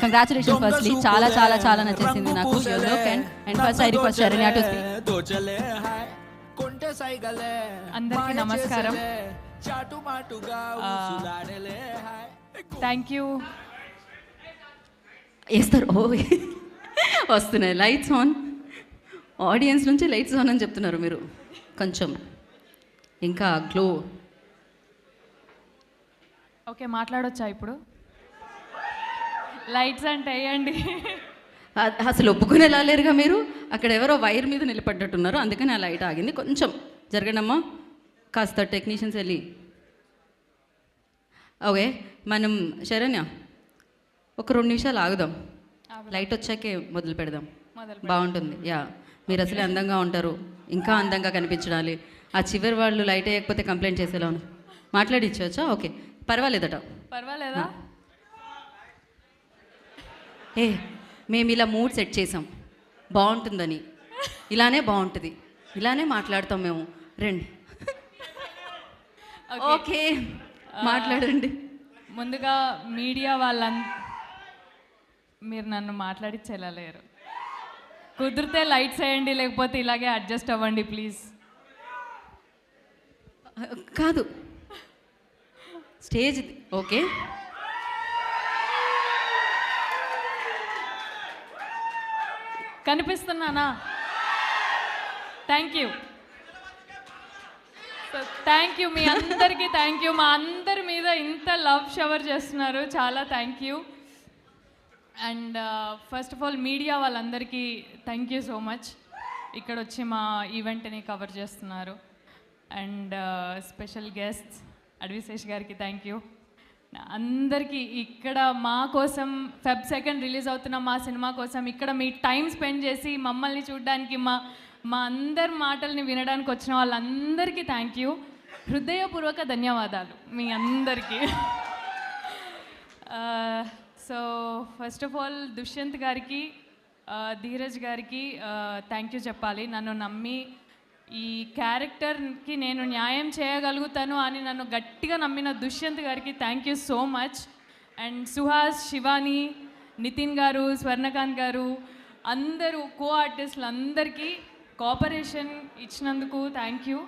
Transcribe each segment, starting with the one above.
Congratulations firstly, చాలా చాలా చాలా నచ్చేసింది నాకు your look. And first I request Saranya to speak. అందరికీ నమస్కారం. Thank you. వేస్తారు. ఓ వస్తున్నాయి లైట్స్ ఆన్. ఆడియన్స్ నుంచి లైట్స్ ఆన్ అని చెప్తున్నారు మీరు. కొంచెం ఇంకా గ్లో. ఓకే, మాట్లాడొచ్చా ఇప్పుడు? లైట్స్ అంటే వేయండి. అసలు ఒప్పుకునేలా లేరుగా మీరు. అక్కడ ఎవరో వైర్ మీద నిలబడ్డట్టున్నారు, అందుకని ఆ లైట్ ఆగింది. కొంచెం జరగడమ్మా, కాస్త టెక్నీషియన్స్ వెళ్ళి. ఓకే, మనం శరణ్య ఒక 2 నిమిషాలు ఆగుదాం, లైట్ వచ్చాకే మొదలు పెడదాం. బాగుంటుంది. యా, మీరు అసలే అందంగా ఉంటారు, ఇంకా అందంగా కనిపించాలి. ఆ చివరి వాళ్ళు లైట్ వేయకపోతే కంప్లైంట్ చేసేలా ఉన్నారు. మాట్లాడి ఇచ్చవచ్చా? ఓకే, పర్వాలేదట. పర్వాలేదా? మేము ఇలా మూడ్ సెట్ చేసాం, బాగుంటుందని. ఇలానే బాగుంటుంది, ఇలానే మాట్లాడతాం మేము. రండి. ఓకే, మాట్లాడండి. ముందుగా మీడియా మీరు నన్ను మాట్లాడిచ్చేలా లేరు. కుదిరితే లైట్స్ వేయండి, లేకపోతే ఇలాగే అడ్జస్ట్ అవ్వండి ప్లీజ్. కాదు, stage okay. కనిపిస్తున్నానా? Thank you. Thank you మీ అందరికీ. Thank you. మా అందరి మీద ఇంత లవ్ షవర్ చేస్తున్నారు, చాలా thank you. And first of all media వాళ్ళందరికీ థ్యాంక్ యూ సో మచ్. ఇక్కడ వచ్చి మా ఈవెంట్ని కవర్ చేస్తున్నారు. అండ్ స్పెషల్ గెస్ట్స్ అడ్విశేష్ గారికి థ్యాంక్ యూ. అందరికీ ఇక్కడ మా కోసం Feb 2 రిలీజ్ అవుతున్న మా సినిమా కోసం ఇక్కడ మీ టైం స్పెండ్ చేసి మమ్మల్ని చూడడానికి, మా అందరి మాటల్ని వినడానికి వచ్చిన వాళ్ళందరికీ థ్యాంక్ యూ. హృదయపూర్వక ధన్యవాదాలు మీ అందరికీ. So first of all Dushyant గారికి, ధీరజ్ గారికి థ్యాంక్ యూ చెప్పాలి. నన్ను నమ్మి ఈ క్యారెక్టర్కి నేను న్యాయం చేయగలుగుతాను అని నన్ను గట్టిగా నమ్మిన దుష్యంత్ గారికి thank you so much. And Suhas, Shivani, Nitin గారు, స్వర్ణకాంత్ గారు, అందరూ కో ఆర్టిస్టులు అందరికీ కోఆపరేషన్ ఇచ్చినందుకు థ్యాంక్ యూ.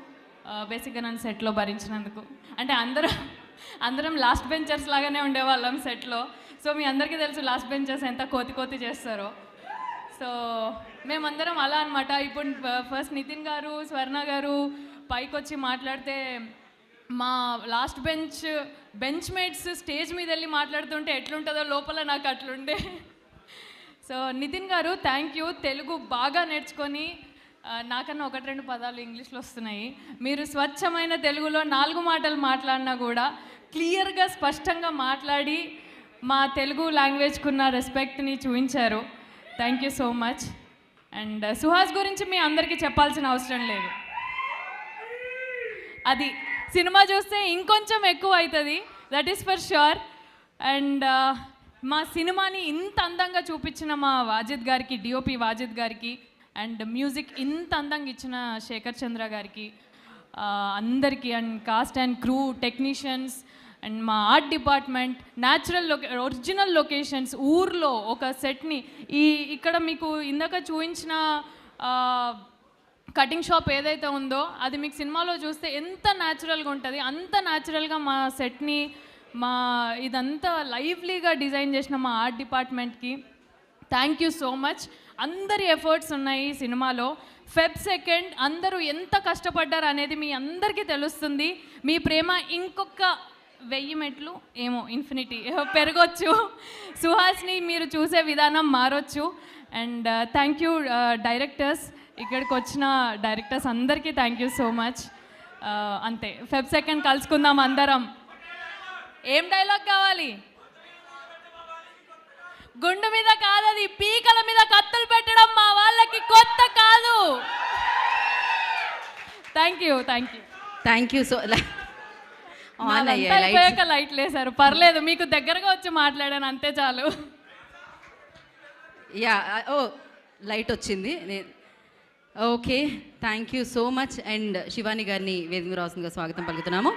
బేసిక్గా నన్ను సెట్లో భరించినందుకు. అంటే అందరం లాస్ట్ బెంచర్స్ లాగానే ఉండేవాళ్ళం సెట్లో. సో మీ అందరికీ తెలుసు లాస్ట్ బెంచర్స్ ఎంత కోతి చేస్తారో. సో మేమందరం అలా అనమాట. ఇప్పుడు ఫస్ట్ నితిన్ గారు, స్వర్ణ గారు పైకి వచ్చి మాట్లాడితే మా లాస్ట్ బెంచ్ మేట్స్ స్టేజ్ మీద వెళ్ళి మాట్లాడుతుంటే ఎట్లుంటుందో లోపల నాకు అట్లుండే. సో నితిన్ గారు థ్యాంక్ యూ. తెలుగు బాగా నేర్చుకొని, నాకన్నా 1-2 పదాలు ఇంగ్లీష్లో వస్తున్నాయి. మీరు స్వచ్ఛమైన తెలుగులో 4 మాటలు మాట్లాడినా కూడా క్లియర్గా స్పష్టంగా మాట్లాడి మా తెలుగు లాంగ్వేజ్కున్న రెస్పెక్ట్ని చూపించారు. Thank you so much. And Suhas గురించి మీ అందరికీ చెప్పాల్సిన అవసరం లేదు, అది సినిమా చూస్తే ఇంకొంచెం ఎక్కువ అవుతుంది, that is for sure. And మా సినిమాని ఇంత అందంగా చూపించిన మా వాజిద్ గారికి, డిఓపి వాజిద్ గారికి, అండ్ మ్యూజిక్ ఇంత అందంగా ఇచ్చిన శేఖర్ చంద్ర గారికి, అందరికీ, and cost and crew, technicians, and మా ఆర్ట్ డిపార్ట్మెంట్, ఒరిజినల్ లొకేషన్స్, ఊర్లో ఒక సెట్ని ఇక్కడ మీకు ఇందాక చూపించిన కటింగ్ షాప్ ఏదైతే ఉందో అది మీకు సినిమాలో చూస్తే ఎంత న్యాచురల్గా ఉంటుంది, అంత న్యాచురల్గా మా సెట్ని, ఇదంతా లైవ్లీగా డిజైన్ చేసిన మా ఆర్ట్ డిపార్ట్మెంట్కి థ్యాంక్ యూ సో మచ్. అందరి ఎఫర్ట్స్ ఉన్నాయి ఈ సినిమాలో. Feb 2 అందరూ ఎంత కష్టపడ్డారు అనేది మీ అందరికీ తెలుస్తుంది. మీ ప్రేమ ఇంకొక 1000 మెట్లు ఏమో ఇన్ఫినిటీ పెరగొచ్చు. సుహాస్ని మీరు చూసే విధానం మారొచ్చు. అండ్ థ్యాంక్ యూ డైరెక్టర్స్, ఇక్కడికి వచ్చిన డైరెక్టర్స్ అందరికీ థ్యాంక్ యూ సో మచ్. అంతే, Feb 2 కలుసుకుందాం అందరం. ఏం డైలాగ్ కావాలి? గుండు మీద కాదు, అది పీకల మీద కత్తులు పెట్టడం మా వాళ్ళకి కొత్త కాదు. Thank you. సో అయిపోయాక లైట్ లేసారు, పర్లేదు, మీకు దగ్గరగా వచ్చి మాట్లాడాను అంతే చాలు. యా, ఓ లైట్ వచ్చింది. Okay, thank you so much. And Shivani గారిని వేదిక రావాల్సిందిగా స్వాగతం పలుకుతున్నాము.